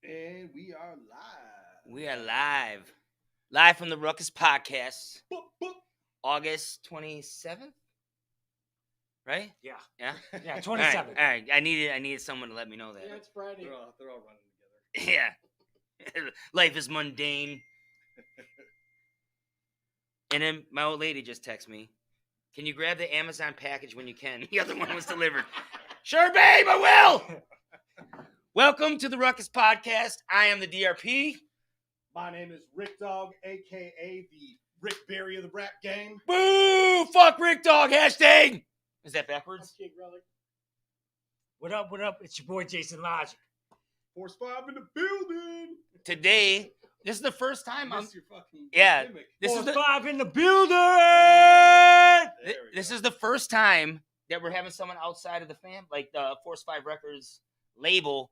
And we are live. We are live. Live from the Ruckus podcast. Boop, boop. August 27th? Right? Yeah. Yeah? Yeah, All 27. right. I needed someone to let me know that. Yeah, it's Friday. They're all running together. Yeah. Life is mundane. And then my old lady just texted me. Can you grab the Amazon package when you can? The other one was delivered. Sure, babe, I will. Welcome to the Ruckus podcast. I am the DRP. My name is Rick Dog, a.k.a. the Rick Berry of the rap game. Boo! Fuck Rick Dog, hashtag. Is that backwards? What up? What up? It's your boy Jason Logic. Force 5 in the building. Today, this is the first time I'm... Miss your fucking Yeah, gimmick. this is Force the... 5 in the building. There we This go. is the first time that we're having someone outside of the fam, like the Force 5 Records label,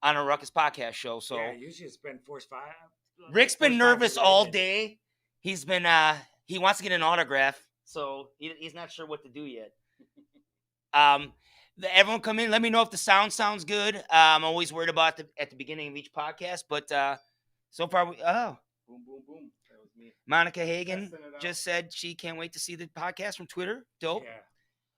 on a Ruckus podcast show. So Yeah, usually it's been Force 5. Rick's been Force 5 nervous all related. day. He's been he wants to get an autograph, so he's not sure what to do yet. Everyone come in. Let me know if the sound sounds good. I'm always worried about at the beginning of each podcast, but so far Boom, boom, boom. That was me. Monica Hagen Testing it out. just said she can't wait to see the podcast from Twitter. Dope.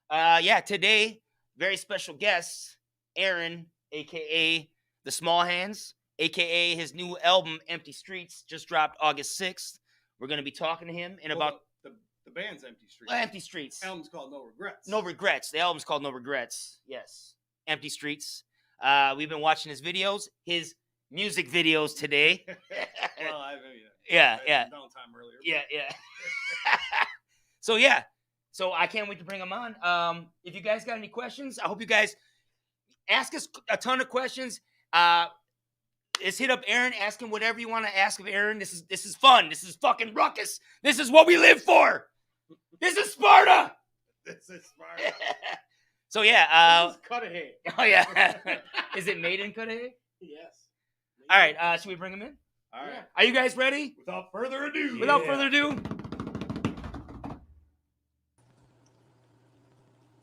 Yeah. Today, very special guest, Aaron, a.k.a. thesmallhands, a.k.a. his new album, Empty Streets, just dropped August 6th. We're going to be talking to him in about... the band's Empty Streets. Empty Streets. Album's called No Regrets. No Regrets. The album's called No Regrets. Yes. Empty Streets. We've been watching his videos, his music videos today. Well, I mean, Yeah. downtime earlier. Yeah. So I can't wait to bring him on. If you guys got any questions, I hope you guys ask us a ton of questions. Let's hit up Aaron, ask him whatever you want to ask of Aaron. This is fun. This is fucking Ruckus. This is what we live for. This is Sparta. This is Sparta. So yeah. This is Cudahy. Oh yeah. Is it made in Cudahy? Yes. All right. Should we bring him in? All right. Are you guys ready? Without further ado. Without further ado.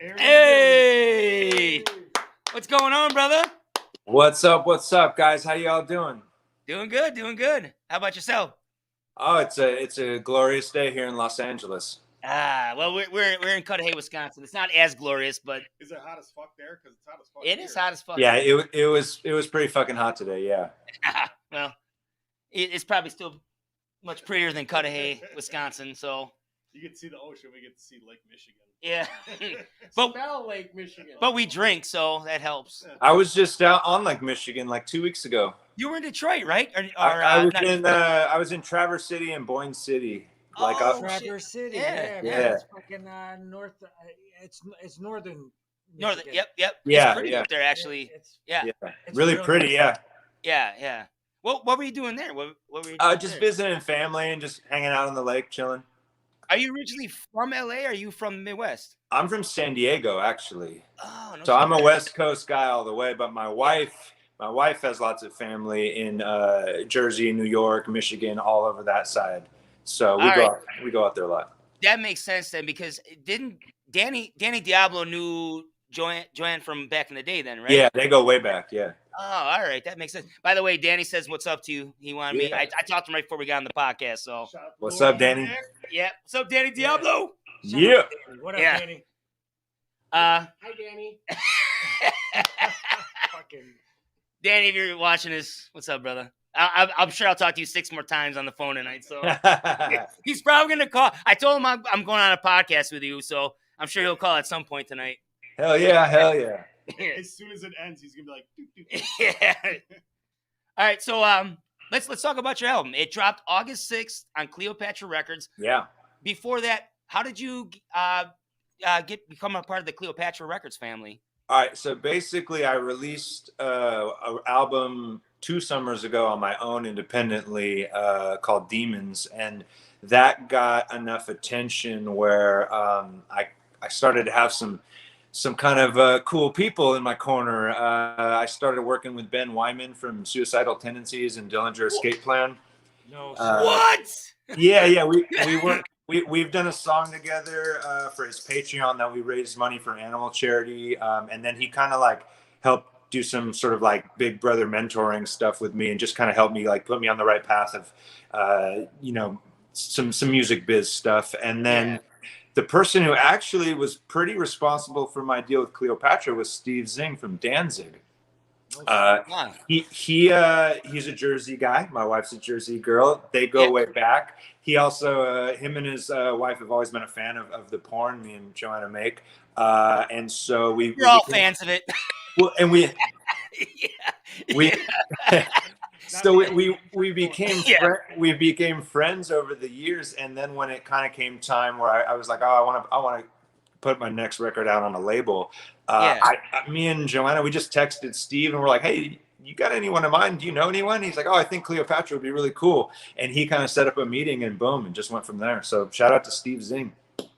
Aaron Hey! What's going on, brother? What's up? What's up, guys? How y'all doing? Doing good. How about yourself? Oh, it's a glorious day here in Los Angeles. Well, we're in Cudahy, Wisconsin. It's not as glorious, but Is it hot as fuck there? Because it's hot as fuck it here. is hot as fuck. Yeah, it was pretty fucking hot today. Yeah. Well, it's probably still much prettier than Cudahy, Wisconsin. So You get to see the ocean. We get to see Lake Michigan. yeah, But- Smell Lake Michigan. but we drink, so that helps. I was just out on Lake Michigan like 2 weeks ago. You were in Detroit, right? I was in Traverse City and Boyne City. Like Oh, up, shit. Traverse City. Yeah. Yeah. It's fucking north. It's northern. Northern. Michigan. Yep. Yeah, It's pretty yeah. up there, actually. It's Yeah. it's really real pretty. nice. Yeah. Yeah. What were you doing there? What were you doing Just there? visiting family and just hanging out on the lake, chilling. Are you originally from LA? Or are you from the Midwest? I'm from San Diego, actually. Oh, no. So I'm a West Coast guy all the way, but my wife has lots of family in Jersey, New York, Michigan, all over that side. So we go out there a lot. That makes sense then, because didn't Danny Diablo knew Joanne from back in the day then, right? Yeah, they go way back. Yeah. Oh, all right. That makes sense. By the way, Danny says what's up to you. He wanted me. Yeah. I talked to him right before we got on the podcast. So Shout out to What's Lord up, Danny? Nick. yeah. What's up, Danny Diablo? Shout out Yeah. to Danny. What up, Yeah. Danny? Hi, Danny. Fucking. Danny, if you're watching this, what's up, brother? I'm sure I'll talk to you 6 more times on the phone tonight. So he's probably gonna call. I told him I'm going on a podcast with you, so I'm sure he'll call at some point tonight. Hell yeah. As soon as it ends, he's gonna be like, "Doot, doot, doot." Yeah. All right, so let's talk about your album. It dropped August 6th on Cleopatrarecords. Yeah. Before that, how did you become a part of the Cleopatrarecords family? All right. So basically, I released an album 2 summers ago on my own independently called Demons, and that got enough attention where I started to have some kind of cool people in my corner. I started working with Ben Wyman from Suicidal Tendencies and Dillinger Escape Plan. No. What? Yeah, we've done a song together for his Patreon that we raised money for animal charity, and then he kind of like helped do some sort of like big brother mentoring stuff with me and just kind of help me, like put me on the right path of, some music biz stuff. And then the person who actually was pretty responsible for my deal with Cleopatra was Steve Zing from Danzig. He's a Jersey guy. My wife's a Jersey girl. They go way back. He also, him and his wife have always been a fan of the porn me and Joanna make. And so we're all fans of it. Well, and we so we became friends over the years. And then when it kind of came time where I was like, oh, I want to put my next record out on a label. Me and Joanna, we just texted Steve and we're like, hey, you got anyone in mind? Do you know anyone? He's like, oh, I think Cleopatra would be really cool. And he kind of set up a meeting and boom, and just went from there. So shout out to Steve Zing.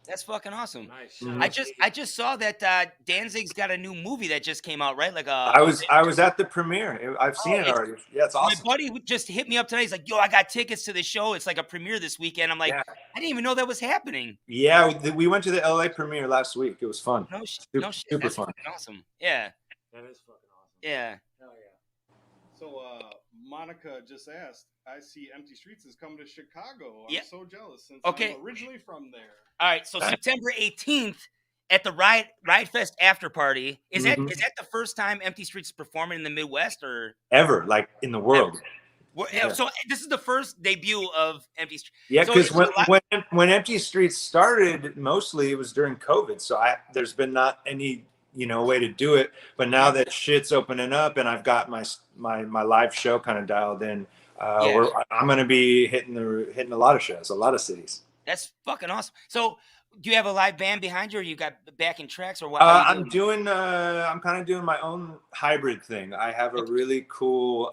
That's fucking awesome. Nice. Mm-hmm. I just saw that Danzig's got a new movie that just came out, right? Like I was at the premiere. I've seen it already. Yeah, it's awesome. My buddy just hit me up tonight. He's like, yo, I got tickets to the show. It's like a premiere this weekend. I'm like, I didn't even know that was happening. Yeah, we went to the LA premiere last week. It was fun. No shit. Super That's fun. Awesome. Yeah. That is fucking awesome. Yeah. Hell yeah. So Monica just asked, I see Empty Streets is coming to Chicago. I'm so jealous since I'm originally from there. All right, so September 18th at the Ride Fest after party. Is that the first time Empty Streets is performing in the Midwest or ever, like in the world? So this is the first debut of Empty Streets. Yeah, because when Empty Streets started, mostly it was during COVID. So there's been not any way to do it. But now that shit's opening up and I've got my live show kind of dialed in, I'm going to be hitting a lot of shows, a lot of cities. That's fucking awesome. So, do you have a live band behind you, or you got backing tracks, or what? I'm kind of doing my own hybrid thing. I have a really cool,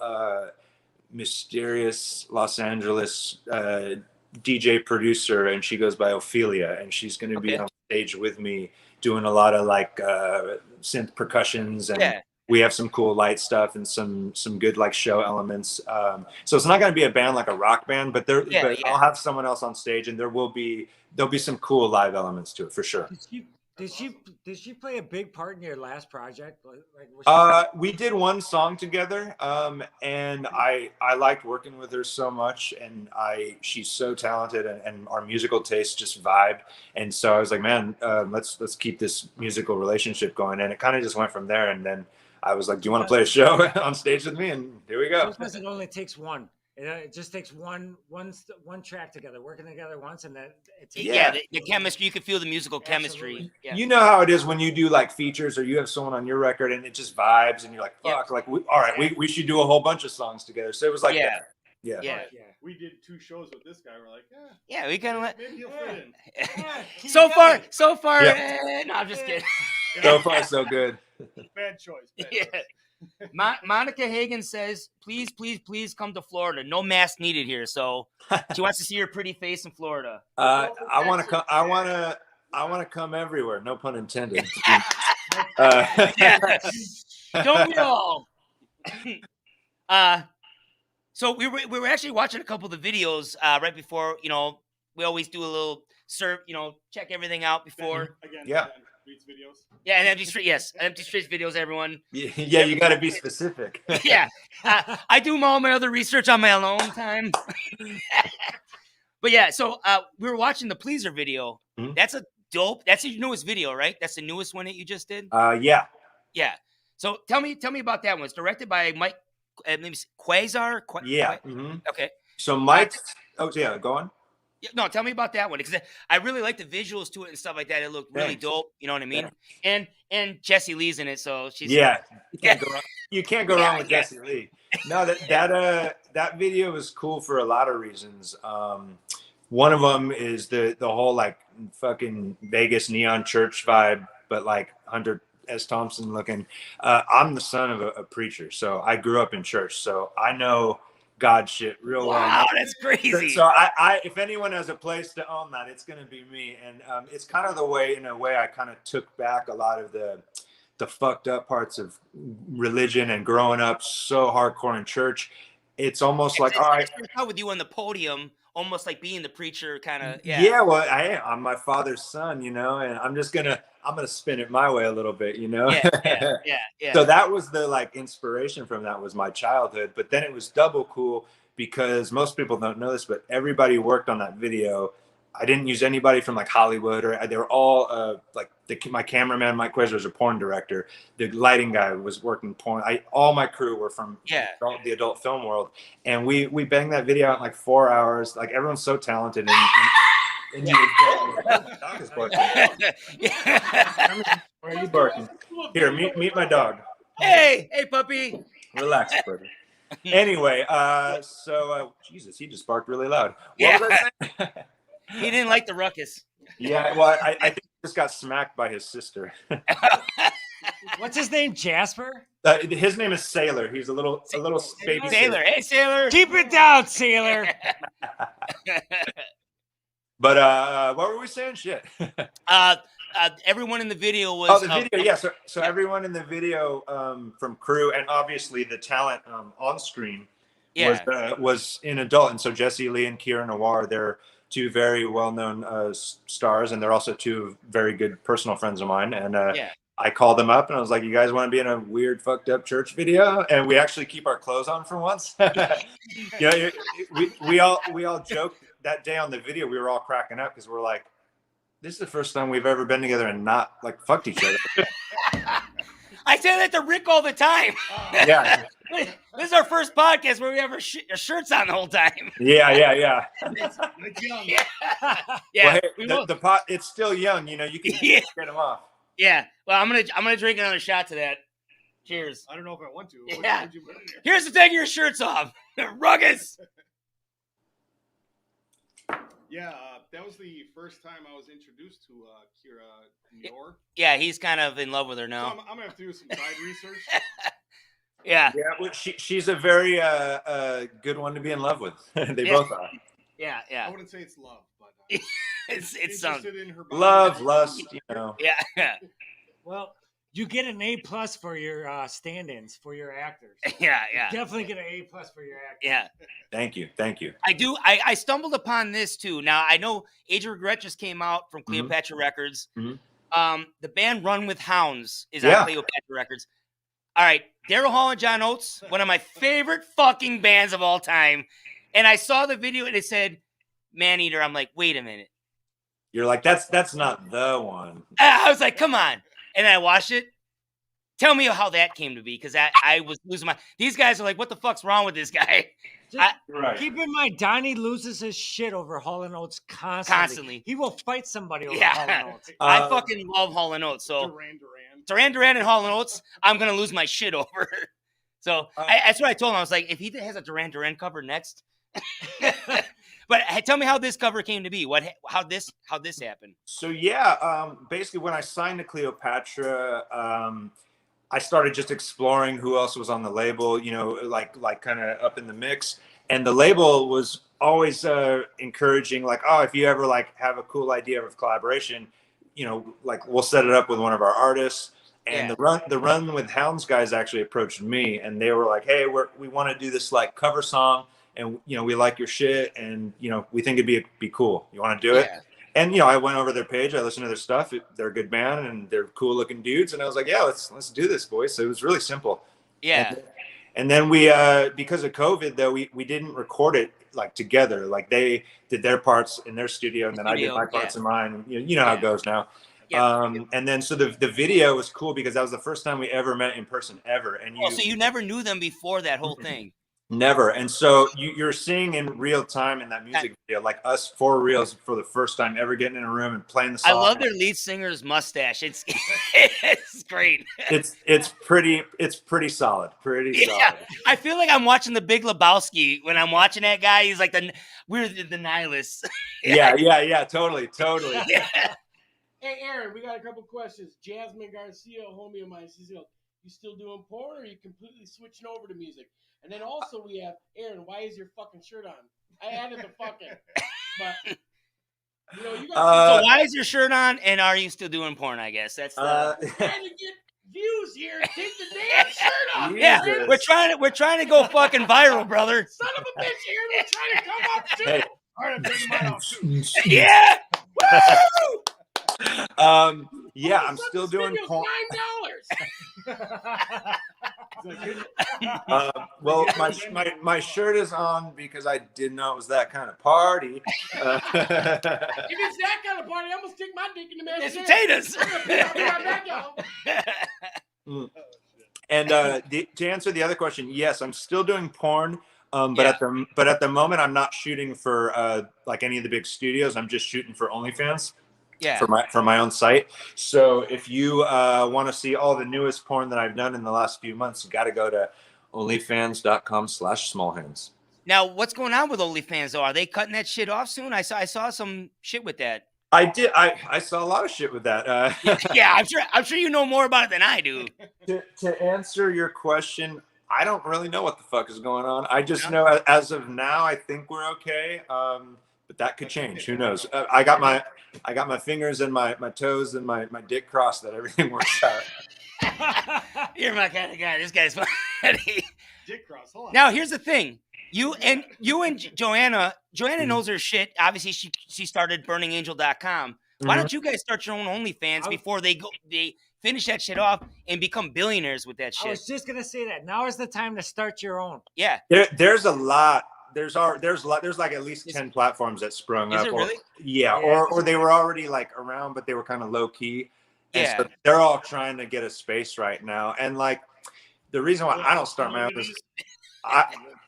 mysterious Los Angeles DJ producer, and she goes by Ophelia, and she's going to be on stage with me doing a lot of like synth percussions and. We have some cool light stuff and some good like show elements. So it's not going to be a band like a rock band, but I'll have someone else on stage, and there'll be some cool live elements to it for sure. Did she play a big part in your last project? We did one song together, and I liked working with her so much, and she's so talented, and our musical tastes just vibe. And so I was like, man, let's keep this musical relationship going, and it kind of just went from there. And then I was like, do you want to play a show on stage with me? And here we go. Sometimes it only takes one. It just takes one track together, working together once, and then it's the chemistry. You can feel the musical chemistry. Yeah. You know how it is when you do like features or you have someone on your record and it just vibes and you're like, fuck, like we should do a whole bunch of songs together. So it was like that. Yeah. We did 2 shows with this guy. We're like, we kind of maybe he'll fit in. So far. No, I'm just kidding. So far, so good. Bad choice. Monica Hagen says, please come to Florida. No mask needed here. So she wants to see your pretty face in Florida. I want to come everywhere. No pun intended. Don't we all? So we were actually watching a couple of the videos right before. We always do a little check everything out before. Again, videos. Yeah, and Empty Streets videos, everyone. Yeah, you got to be specific. I do all my other research on my alone time. But yeah, so we were watching the Pleaser video. Mm-hmm. That's your newest video, right? That's the newest one that you just did? Yeah. Yeah. So tell me about that one. It's directed by Mike, maybe Quasar? Mm-hmm. Okay. So Mike, go on. Yeah, no, tell me about that one, because I really like the visuals to it and stuff like that. It looked really dope. You know what I mean? Yeah. And Jessie Lee's in it, so she's you can't go wrong with Jessie Lee. No, that video was cool for a lot of reasons. One of them is the whole like fucking Vegas neon church vibe, but like Hunter S. Thompson looking. I'm the son of a preacher, so I grew up in church, so I know God shit real well. Wow, that's crazy. So I if anyone has a place to own that, it's going to be me. And it's kind of in a way I kind of took back a lot of the fucked up parts of religion and growing up so hardcore in church. It's almost like, all right. How with you on the podium almost like being the preacher kind of. Yeah, well, I'm my father's son, and I'm gonna spin it my way a little bit, Yeah. So that was the like inspiration from that was my childhood, but then it was double cool because most people don't know this, but everybody worked on that video. I didn't use anybody from like Hollywood, or they were all like my cameraman, Mike Quezzer, was a porn director. The lighting guy was working porn. All my crew were from the adult film world, and we banged that video out in like 4 hours. Like everyone's so talented, and dog is barking. Why are you barking? Here, meet my dog. Hey, puppy. Relax, brother. Anyway, Jesus, he just barked really loud. What was I saying? He didn't like the ruckus. Yeah, well, I think he just got smacked by his sister. What's his name? Jasper? His name is Sailor. He's a little baby. Sailor. Hey, Sailor. Keep it down, Sailor. But what were we saying? Shit. Everyone in the video was. The video, yeah. So everyone in the video from crew and obviously the talent on screen was in adult, and so Jesse Lee and Kira Noir, they're two very well-known stars, and they're also two very good personal friends of mine. And I called them up and I was like, "You guys want to be in a weird, fucked up church video?" And we actually keep our clothes on for once. We all joked that day on the video. We were all cracking up because we're like, "This is the first time we've ever been together and not like fucked each other." I say that to Rick all the time. Yeah. This is our first podcast where we have our shirts on the whole time. Yeah. It's young. Yeah. Well, hey, the pot, it's still young, you can get them off. Yeah. Well, I'm gonna drink another shot to that. Cheers. I don't know if I want to. Yeah. Here's to taking your shirts off. Ruckus. Yeah, that was the first time I was introduced to Kira Noir. Yeah, he's kind of in love with her now. So I'm gonna have to do some side research. Yeah. Yeah, well, she's a very good one to be in love with. They both are. Yeah. I wouldn't say it's love, but it's some in her body. Love, lust, Yeah. Well, you get an A+ for your stand-ins for your actors. Yeah. You definitely get an A+ for your actors. Yeah. Thank you. I do. I stumbled upon this too. Now I know Age of Regret just came out from Cleopatra Records. Mm-hmm. The band Run with Hounds is on Cleopatra Records. All right, Daryl Hall and John Oates, one of my favorite fucking bands of all time. And I saw the video and it said Man Eater. I'm like, wait a minute. You're like, that's not the one. I was like, come on. And I watched it. Tell me how that came to be, because I was losing my. These guys are like, what the fuck's wrong with this guy? Right. Keep in mind, Donnie loses his shit over Hall & Oates constantly. He will fight somebody over Hall & Oates. I fucking love Hall & Oates. So Duran and Hall & Oates, I'm gonna lose my shit over. So that's what I told him. I was like, if he has a Duran cover next. But tell me how this cover came to be. How this happened? So basically when I signed to Cleopatra, I started just exploring who else was on the label, like kind of up in the mix. And the label was always encouraging, like, oh, if you ever like have a cool idea of collaboration, like we'll set it up with one of our artists. And the Run with Hounds guys actually approached me, and they were like, hey, we want to do this like cover song, and we like your shit, and we think it'd be cool. You want to do it? And I went over their page, I listened to their stuff. They're a good band and they're cool looking dudes, and I was like, yeah, let's do this, boys. So it was really simple. Yeah. And then we because of COVID though, we didn't record it like together. Like they did their parts in their studio, and then I did my parts in mine. You know how it goes now. And then so the video was cool because that was the first time we ever met in person ever. And so you never knew them before that whole thing? Never. And so you're seeing in real time in that music video, like us for reals for the first time ever getting in a room and playing the song. I love their lead singer's mustache. It's great. It's pretty solid. Pretty solid. I feel like I'm watching The Big Lebowski when I'm watching that guy. He's like we're the nihilists. Yeah. Totally. Yeah. Hey, Aaron, we got a couple questions. Jasmine Garcia, a homie of mine, says, you still doing porn, or are you completely switching over to music? And then also we have, Aaron, why is your fucking shirt on? I added the fucking, but, you got so why is your shirt on, and are you still doing porn, I guess? That's trying to get views here. Take the damn shirt off. Yeah, we're trying to go fucking viral, brother. Son of a bitch, Aaron, we're trying to come up too. Hey, All right, I'm taking mine off too. Yeah. Woo! Yeah, I'm still doing porn. $9. Well, my shirt is on because I didn't know it was that kind of party. If it's that kind of party, I'm gonna stick my dick in the mashed It's potatoes. And to answer the other question, yes, I'm still doing porn. But at the moment, I'm not shooting for like any of the big studios. I'm just shooting for OnlyFans. Yeah. For my own site. So if you want to see all the newest porn that I've done in the last few months, you got to go to onlyfans.com/smallhands. Now, what's going on with OnlyFans though? Are they cutting that shit off soon? I saw some shit with that. I did. I saw a lot of shit with that. Yeah, I'm sure you know more about it than I do. To answer your question, I don't really know what the fuck is going on. I just know as of now, I think we're okay. But that could change. Who knows? I got my fingers and my toes and my dick crossed that everything works out. You're my kind of guy. This guy's funny. Dick cross. Hold on. Now here's the thing. You and Joanna knows her shit. Obviously, she started burningangel.com. Why don't you guys start your own OnlyFans before they finish that shit off and become billionaires with that shit? I was just gonna say that. Now is the time to start your own. Yeah. There's a lot. There's like at least 10 platforms that sprung up. Is it really? Or they were already like around, but they were kind of low key. Yeah. So they're all trying to get a space right now. And like the reason why I don't start my own is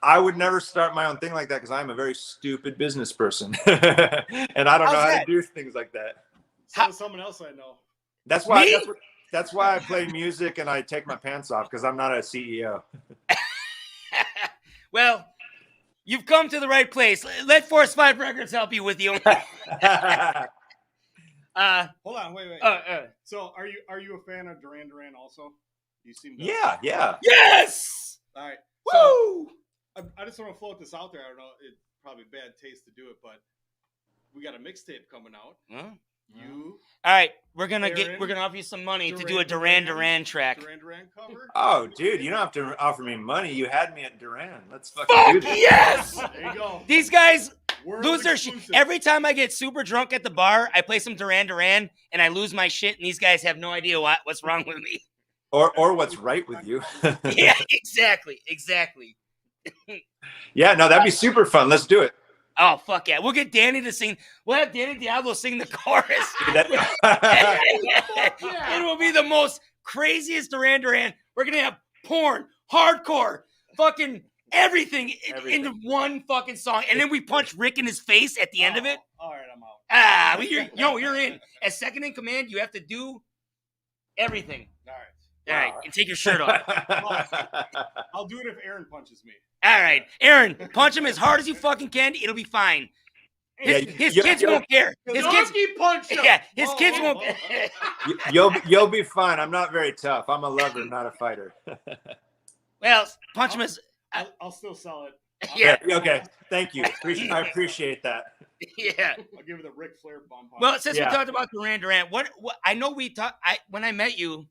I would never start my own thing like that because I'm a very stupid business person. And I don't know how to do things like that. So someone else I know. That's why I play music and I take my pants off because I'm not a CEO. Well, you've come to the right place. Let Force 5 Records help you with you. Hold on, wait. So, are you a fan of Duran Duran also? You seem to. Yeah. Yes. All right. Woo! So, I just want to float this out there. I don't know. It's probably bad taste to do it, but we got a mixtape coming out. Huh? All right, we're gonna offer you some money to do a Duran Duran track. Duran Duran cover. Oh, dude, you don't have to offer me money. You had me at Duran. Let's fucking do this. Yes. There you go. These guys World lose their shit every time. I get super drunk at the bar. I play some Duran Duran and I lose my shit, and these guys have no idea what's wrong with me or what's right with you. Yeah, exactly. Yeah, no, that'd be super fun. Let's do it. Oh, fuck yeah. We'll get Danny to sing. We'll have Danny Diablo sing the chorus. It will be the most craziest Duran Duran. We're going to have porn, hardcore, fucking everything into one fucking song. And then we punch Rick in his face at the end of it. All right, I'm out. You're in. As second in command, you have to do everything. All right, and take your shirt off. I'll do it if Aaron punches me. All right, Aaron, punch him as hard as you fucking can. It'll be fine. His kids won't care. His kids won't. You'll be fine. I'm not very tough. I'm a lover, not a fighter. Well, punch him as. I'll still sell it. Yeah. Okay. Thank you. I appreciate that. Yeah. I'll give it a Ric Flair bump. Well, since we talked about Duran Duran, what I know when I met you,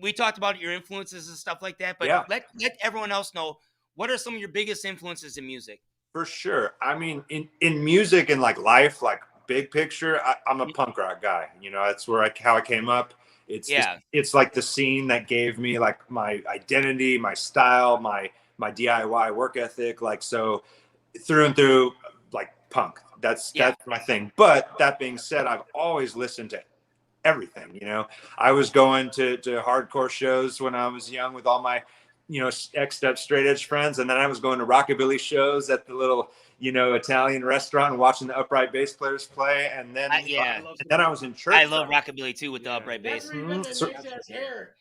we talked about your influences and stuff like that. But let everyone else know, what are some of your biggest influences in music? For sure. I mean, in music and like life, like big picture, I'm a punk rock guy. You know, that's how I came up. It's like the scene that gave me like my identity, my style, my DIY work ethic. Like, so through and through, like punk. That's my thing. But that being said, I've always listened to everything. You know, I was going to hardcore shows when I was young with all my, X-Step straight edge friends. And then I was going to rockabilly shows at the little, Italian restaurant and watching the upright bass players play. And then, and then I was in church. I love rockabilly too with the upright bass.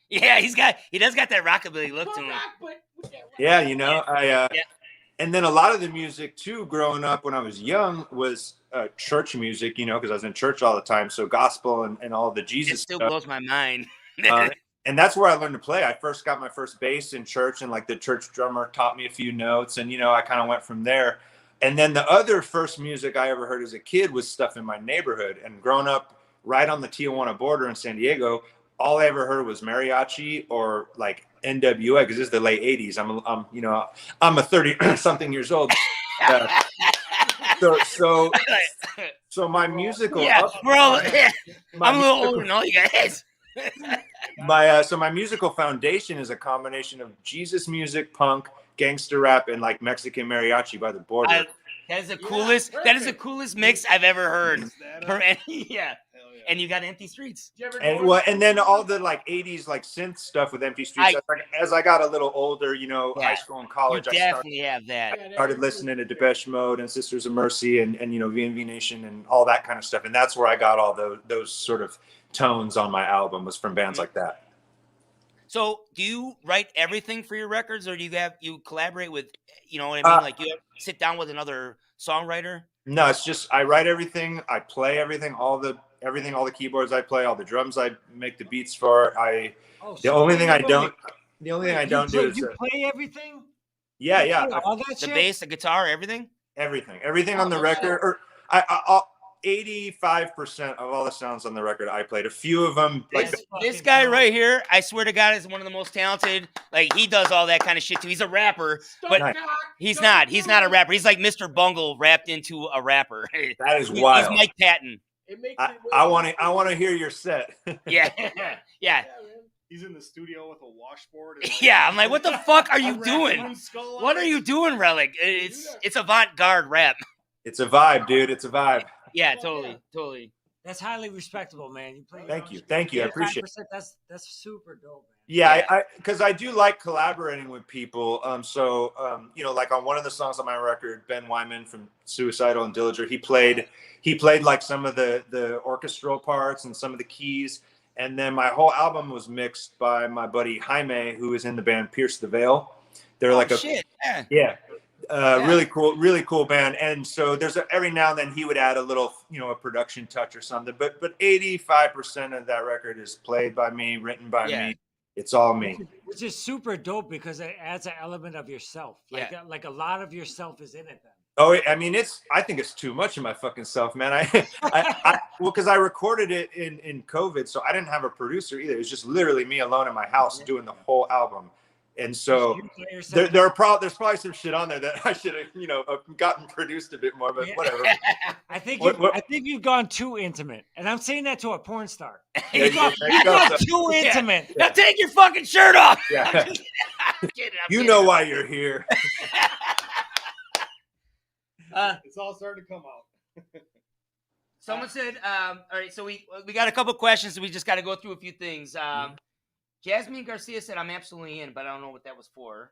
Yeah, he does got that rockabilly look to him. Yeah, and then a lot of the music too, growing up when I was young, was church music, because I was in church all the time. So gospel and all the Jesus stuff. It still stuff. blows my mind. And that's where I learned to play. I first got my first bass in church, and like the church drummer taught me a few notes, and I kind of went from there. And then the other first music I ever heard as a kid was stuff in my neighborhood. And growing up right on the Tijuana border in San Diego, all I ever heard was mariachi or like NWA, because this is the late '80s. I'm a 30 something years old. So my musical. Yeah, we're all. My I'm a little musical- older than all you guys. my musical foundation is a combination of Jesus music, punk, gangster rap, and like Mexican mariachi by the border. That is the coolest. That is the coolest mix I've ever heard. For any, yeah. And you got Empty Streets. And then all the like 80s like synth stuff with Empty Streets. As I got a little older, you know, high school and college, you definitely have that. I started listening to Depeche Mode and Sisters of Mercy and you know VNV Nation and all that kind of stuff. And that's where I got all those sort of tones on my album, was from bands like that. So do you write everything for your records, or do you collaborate with, you know what I mean? Like you sit down with another songwriter? No, it's just I write everything, I play everything, all the keyboards I play, all the drums I make the beats for. The only thing I don't do is play everything. Yeah. All that the shit? bass, the guitar, everything on the record. Or 85% of all the sounds on the record I played. A few of them, like this guy right here, I swear to God, is one of the most talented. Like he does all that kind of shit too. He's a rapper, but he's not. He's not a rapper. He's like Mr. Bungle wrapped into a rapper. That is wild. He's Mike Patton. I want to hear your set. Yeah. He's in the studio with a washboard. Yeah, I'm like, what the fuck are you doing? What are you doing, Relic? It's avant-garde rap. It's a vibe, dude. It's a vibe. Yeah, totally. That's highly respectable, man. You play. Thank you. I appreciate it. That's super dope, man. Yeah, because I do like collaborating with people. You know, like on one of the songs on my record, Ben Wyman from Suicidal and Dillinger, he played like some of the orchestral parts and some of the keys. And then my whole album was mixed by my buddy Jaime, who is in the band Pierce the Veil. They're really cool band. And so there's every now and then he would add a little, you know, a production touch or something. But 85% of that record is played by me, written by me. It's all me. Which is super dope because it adds an element of yourself. Like a lot of yourself is in it then. Oh, I mean, I think it's too much of my fucking self, man. Because I recorded it in COVID, so I didn't have a producer either. It was just literally me alone in my house doing the whole album. And so there's probably some shit on there that I should have, you know, gotten produced a bit more, but whatever. I think you've gone too intimate, and I'm saying that to a porn star. You've gone too intimate. Yeah. Now take your fucking shirt off. Yeah. I'm kidding. You know why you're here. It's all starting to come out. Someone said, all right, so we got a couple questions, so we just got to go through a few things. Jasmine Garcia said, I'm absolutely in, but I don't know what that was for.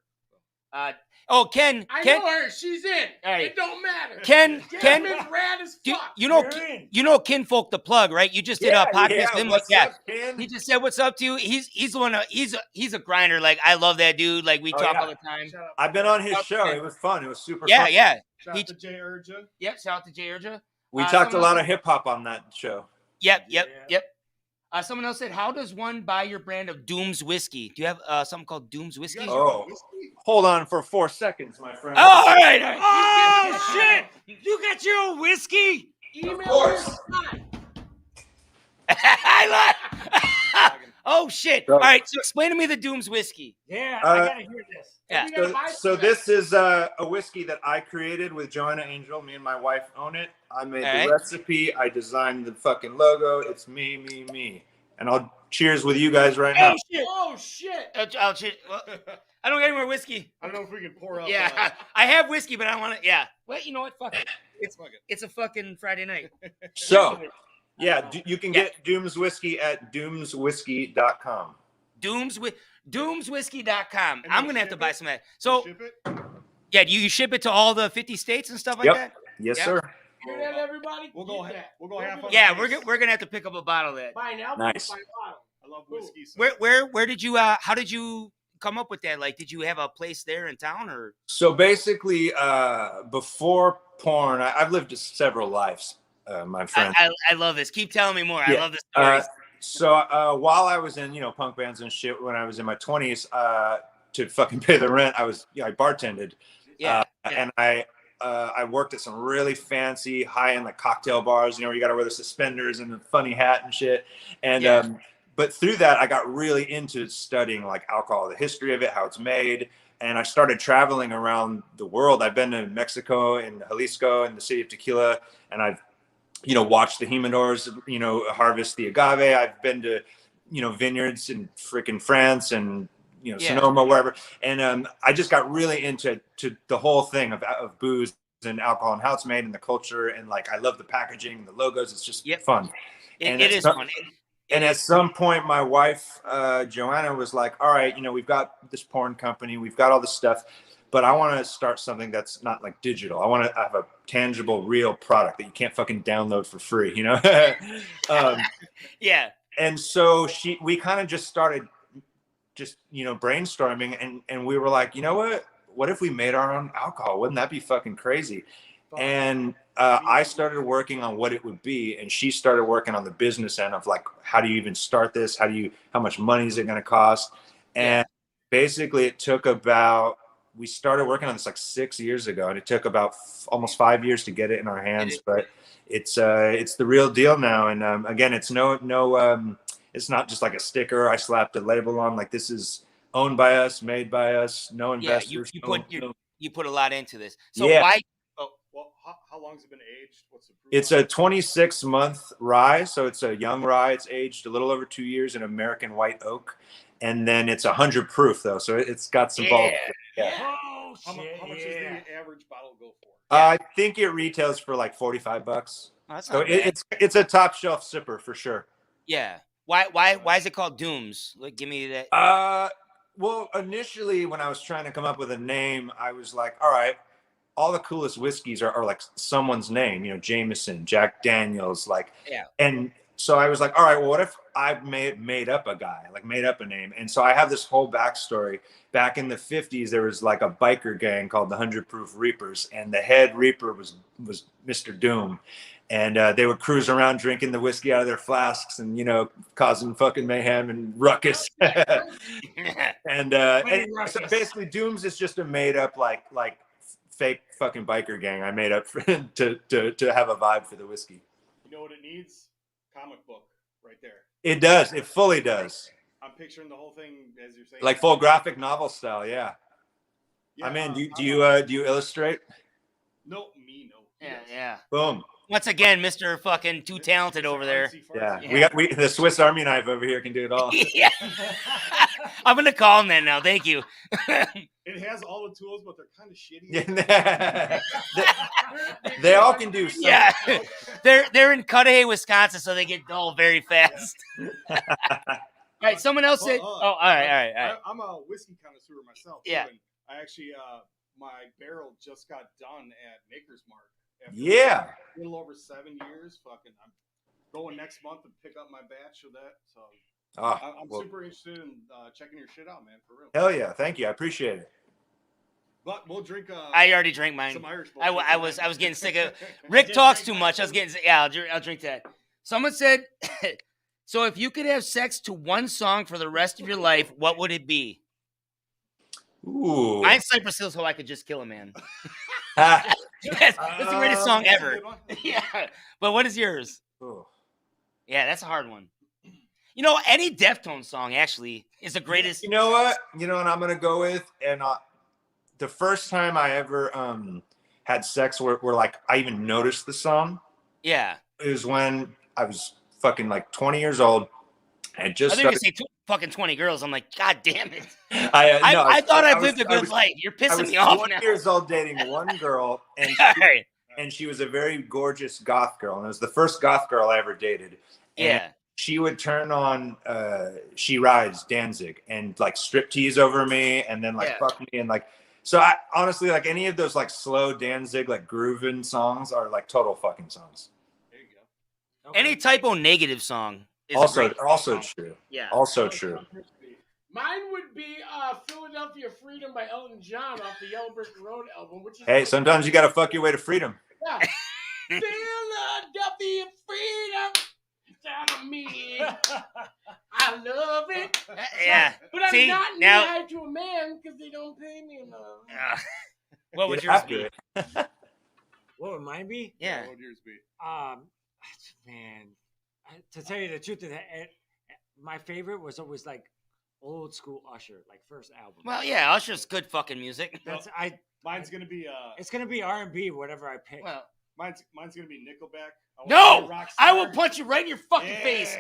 Ken. I know her. She's in. All right. It don't matter. Ken. Jasmine's rad as fuck. You know Kinfolk the Plug, right? You just did a podcast with him. What's up, Ken? He just said, "What's up to you?" He's a grinder. Like I love that dude. Like we talk all the time. I've been on his show. It was fun. It was super fun. Yeah. Shout out to Jay Urja. Yep. Shout out to Jay Urja. We talked a lot of hip hop on that show. Yep. Someone else said, "How does one buy your brand of Doom's whiskey? Do you have something called Doom's whiskey?" Oh, hold on for 4 seconds, my friend. Oh, all right. Oh shit! You got your own whiskey? Email Of course. I lied. Oh shit! All right, so explain to me the Doom's whiskey. Yeah, I gotta hear this. Yeah. So this is a whiskey that I created with Joanna Angel. Me and my wife own it. I made the recipe. I designed the fucking logo. It's me. And I'll cheers with you guys right now. Oh shit! I'll cheers. Well, I don't get any more whiskey. I don't know if we can pour out. Yeah, I have whiskey, but I want to. Yeah. Well, you know what? Fuck it. It's a fucking Friday night. So, yeah, you can get Doom's whiskey at doomswhiskey.com. Doomswhiskey.com. I'm gonna have to buy some of that. So, ship it? yeah, you ship it to all the 50 states and stuff like that. Yes, Yep. sir. Hear that, everybody? We'll go half on. Yeah, we're gonna have to pick up a bottle of that. Buy an album. Nice. Buy a bottle. I love whiskey. So. Where did you? How did you come up with that? Like, did you have a place there in town, or? So basically, before porn, I've lived several lives, my friend. I love this. Keep telling me more. I love this story. So while I was in, punk bands and shit, when I was in my 20s, to fucking pay the rent, I bartended. And I worked at some really fancy high-end like cocktail bars, where you got to wear the suspenders and the funny hat and shit. And but through that, I got really into studying like alcohol, the history of it, how it's made, and I started traveling around the world. I've been to Mexico and Jalisco and the city of Tequila, and I've, watched the humidors, harvest the agave. I've been to, vineyards in freaking France and, Sonoma, wherever. And I just got really into the whole thing of booze and alcohol and how it's made and the culture. And like, I love the packaging, the logos. It's just fun. It is fun. And at some point, my wife, Joanna, was like, all right, we've got this porn company, we've got all this stuff, but I want to start something that's not like digital. I want to have a tangible, real product that you can't fucking download for free, Yeah. And so we kind of just started brainstorming, and we were like, you know what if we made our own alcohol? Wouldn't that be fucking crazy? And I started working on what it would be, and she started working on the business end of like, how do you even start this? How much money is it going to cost? And basically we started working on this like 6 years ago, and it took about almost 5 years to get it in our hands, but it's the real deal now. And again, it's it's not just like a sticker I slapped a label on. Like, this is owned by us, made by us, no investors. You put a lot into this. So why? Well, how long has it been aged? What's the proof? It's a 26-month rye, so it's a young rye. It's aged a little over 2 years in American white oak, and then it's 100 proof though, so it's got some bulk. Oh, how much does the average bottle go for? I think it retails for like $45. Oh, that's so not bad. it's a top shelf sipper for sure. Yeah. Why is it called Dooms? Like, give me that. Well, initially when I was trying to come up with a name, I was like, all right, all the coolest whiskeys are like someone's name, Jameson, Jack Daniels, like, and so I was like, all right, well, what if I made up a guy, like made up a name? And so I have this whole backstory. Back in the 50s, there was like a biker gang called the 100 Proof Reapers, and the head reaper was Mr. Doom. And they would cruise around drinking the whiskey out of their flasks and, causing fucking mayhem and ruckus. and so basically Dooms is just a made up, like fake fucking biker gang I made up to have a vibe for the whiskey. You know what it needs? Comic book right there. It does. It fully does. I'm picturing the whole thing as you're saying. Like full graphic novel style, yeah. I mean, do you illustrate? No, me no. Yeah. Boom. Once again, Mr. fucking too talented over there. Yeah. We got the Swiss Army knife over here can do it all. Yeah. I'm gonna call him that now. Thank you. It has all the tools, but they're kind of shitty. They all can do something. Yeah. They're in Cudahy, Wisconsin, so they get dull very fast. All right, someone else said. All right. I'm a whiskey connoisseur myself. Yeah. Too, and I actually, my barrel just got done at Maker's Mark. Yeah. A little over 7 years. Fucking, I'm going next month to pick up my batch of that. So I'm super interested in checking your shit out, man. For real. Hell yeah! Thank you. I appreciate it. But we'll drink. I already drank mine. Some Irish. I was getting sick of. Rick talks too much. I was getting. Yeah, I'll drink that. Someone said, so if you could have sex to one song for the rest of your life, what would it be? Ooh. Mine's Cypress Hill, so I could just kill a man. Yes, that's the greatest song ever. Yeah, but what is yours? Ooh. Yeah, that's a hard one. Any Deftones song actually is the greatest. You know what? And I'm gonna go with, and the first time I ever had sex where like I even noticed the song. Yeah. It was when I was fucking like 20 years old. I just I think you say fucking 20 girls. I'm like, God damn it. I thought I've lived a good life. You're pissing me off now. I was 20 years old dating one girl, and she was a very gorgeous goth girl. And it was the first goth girl I ever dated. And she would turn on She Rides, Danzig, and like striptease over me and then like fuck me. And like, so I honestly, like any of those like slow Danzig, like grooving songs are like total fucking songs. There you go. Okay. Any Typo Negative song is also song. True. Yeah. Also true. Mine would be Philadelphia Freedom by Elton John off the Yellow Brick Road album. Which is hey, sometimes you got to fuck your way to freedom. Yeah. Philadelphia Freedom. Down on me. I love it. Yeah. But I'm not married to a man because they don't pay me enough. What would yours be? What would mine be? Yeah. What would yours be? Man, to tell you the truth, my favorite was always like old school Usher, like first album. Well, yeah, Usher's good fucking music. Mine's gonna be It's gonna be R&B, whatever I pick. Well, mine's gonna be Nickelback. no, I will punch you right in your fucking face.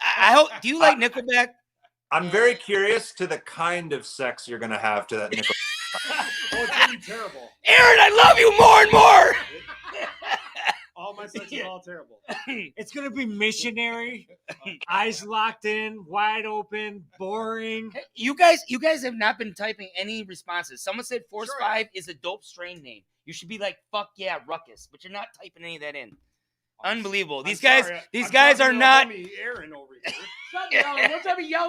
I hope. Do you like Nickelback? I'm very curious to the kind of sex you're gonna have to that Nickelback. Oh, it's gonna be terrible. Aaron, I love you more and more. All my sex is all terrible. It's gonna be missionary, eyes locked in, wide open, boring. Hey, you guys have not been typing any responses. Someone said Force 5 is a dope strain name. You should be like, fuck yeah, Ruckus, but you're not typing any of that in. Unbelievable. These guys are not. Aaron over here.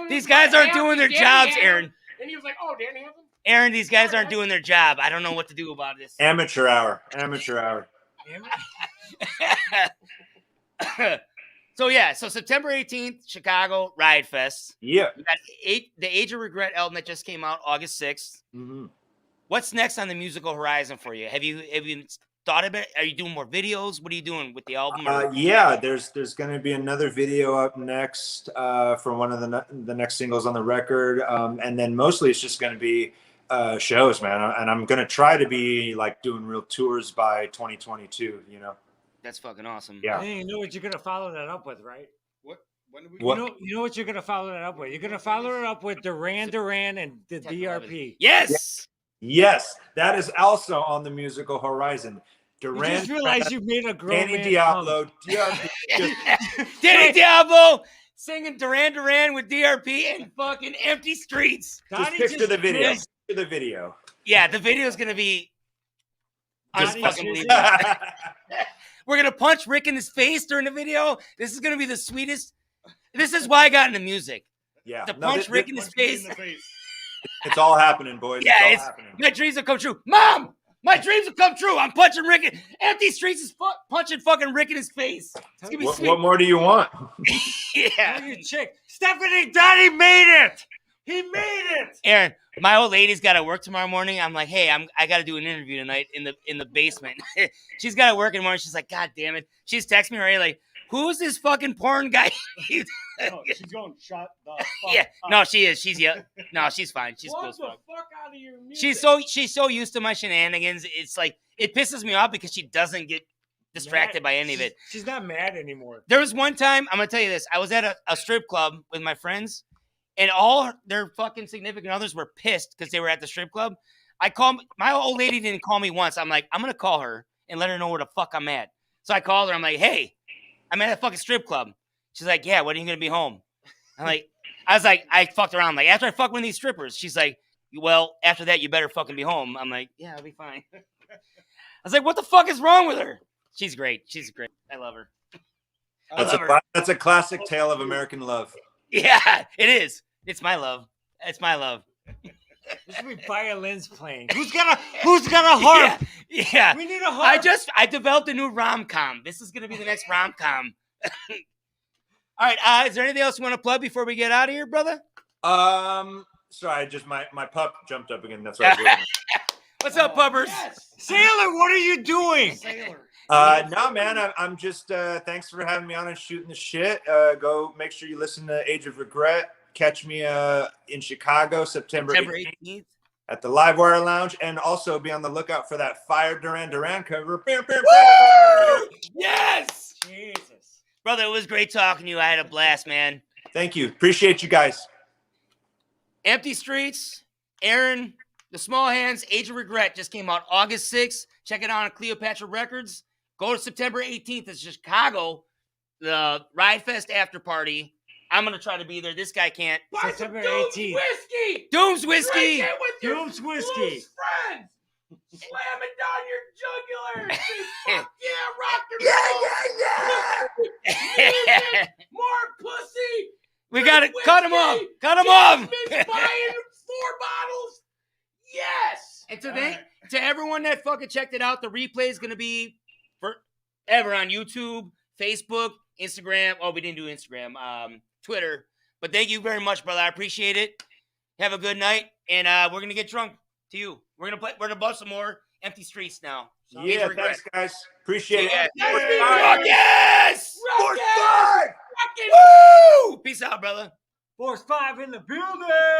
These guys aren't doing their jobs, Aaron. And he was like, "Oh, Danny Hansen." Aaron, these guys aren't doing their job. I don't know what to do about this. Amateur hour. Amateur hour. So September 18th, Chicago Riot Fest. Yeah. We got the Age of Regret album that just came out August 6th. Mm-hmm. What's next on the musical horizon for you? Have you thought of it? Are you doing more videos? What are you doing with the album? Yeah, there's going to be another video up next for one of the next singles on the record, and then mostly it's just going to be shows, man. And I'm going to try to be like doing real tours by 2022. You know. That's fucking awesome. Yeah. And you know what you're gonna follow that up with, right? What? When do we? You know what you're gonna follow that up with? You're gonna follow it up with Duran Duran and the DRP. Yes. Yes, that is also on the musical horizon. You Duran, just realized you made a grown Danny man Diablo, DRP. Danny Diablo singing Duran Duran with DRP and fucking Empty Streets. Just picture the video. Picture the video. Yeah, the video is gonna be Donnie We're gonna punch Rick in his face during the video. This is gonna be the sweetest. This is why I got into music. Yeah. To punch Rick in his face. It's all happening, boys. Yeah, it's all happening. My dreams will come true. Mom, my dreams will come true. I'm punching Rick. Empty Streets is punching fucking Rick in his face. It's gonna be sweet. What more do you want? Yeah. You chick. Stephanie, Daddy made it. He made it. Aaron, my old lady's got to work tomorrow morning. I'm like, hey, I got to do an interview tonight in the basement. She's got to work in the morning. She's like, God damn it. She's texting me already like, who's this fucking porn guy? No, she's going, shut the fuck yeah, up. no, she is. She's no, she's fine. She's cool as fuck. Fuck out of your music. She's so used to my shenanigans. It's like it pisses me off because she doesn't get distracted by any of it. She's not mad anymore. There was one time, I'm gonna tell you this. I was at a strip club with my friends, and all their fucking significant others were pissed because they were at the strip club. My old lady didn't call me once. I'm like, I'm gonna call her and let her know where the fuck I'm at. So I called her. I'm like, hey, I'm at a fucking strip club. She's like, yeah, when are you going to be home? I was like, I fucked around. Like, after I fuck one of these strippers, she's like, well, after that, you better fucking be home. I'm like, yeah, I'll be fine. I was like, what the fuck is wrong with her? She's great. She's great. I love her. That's a classic tale of American love. Yeah, it is. It's my love. It's my love. This will be violins playing. Who's gonna harp? Yeah. We need a harp. I developed a new rom-com. This is gonna be the next rom-com. All right. Is there anything else you want to plug before we get out of here, brother? Sorry, just my pup jumped up again. That's right. What's up, puppers? Yes. Sailor, what are you doing? Sailor. No, man. I'm just. Thanks for having me on and shooting the shit. Go make sure you listen to Age of Regret. Catch me in Chicago, September 18th at the Livewire Lounge, and also be on the lookout for that Fire Duran Duran cover. Woo! Yes, Jesus, brother, it was great talking to you. I had a blast, man. Thank you. Appreciate you guys. Empty Streets, Aaron, The Small Hands, Age of Regret just came out August 6th. Check it out on Cleopatrarecords. Go to September 18th. It's Chicago, the Riot Fest after party. I'm going to try to be there. This guy can't. September Doom's 18th. whiskey. Doom's whiskey. Drink it with your Doom's whiskey. loose friends. Slam it down your jugular. Say, fuck yeah, rock and roll. Yeah. More pussy. We got to cut him off. Cut him Jasmine's off. buying 4 bottles. Yes. And to everyone that fucking checked it out, the replay is going to be forever on YouTube, Facebook, Instagram. Oh, we didn't do Instagram. Twitter. But thank you very much, brother. I appreciate it. Have a good night. And we're going to get drunk to you. We're going to bust some more Empty Streets now. Yeah, thanks, guys. Appreciate it. Ruckus! Ruckus! Woo! Peace out, brother. Force 5 in the building.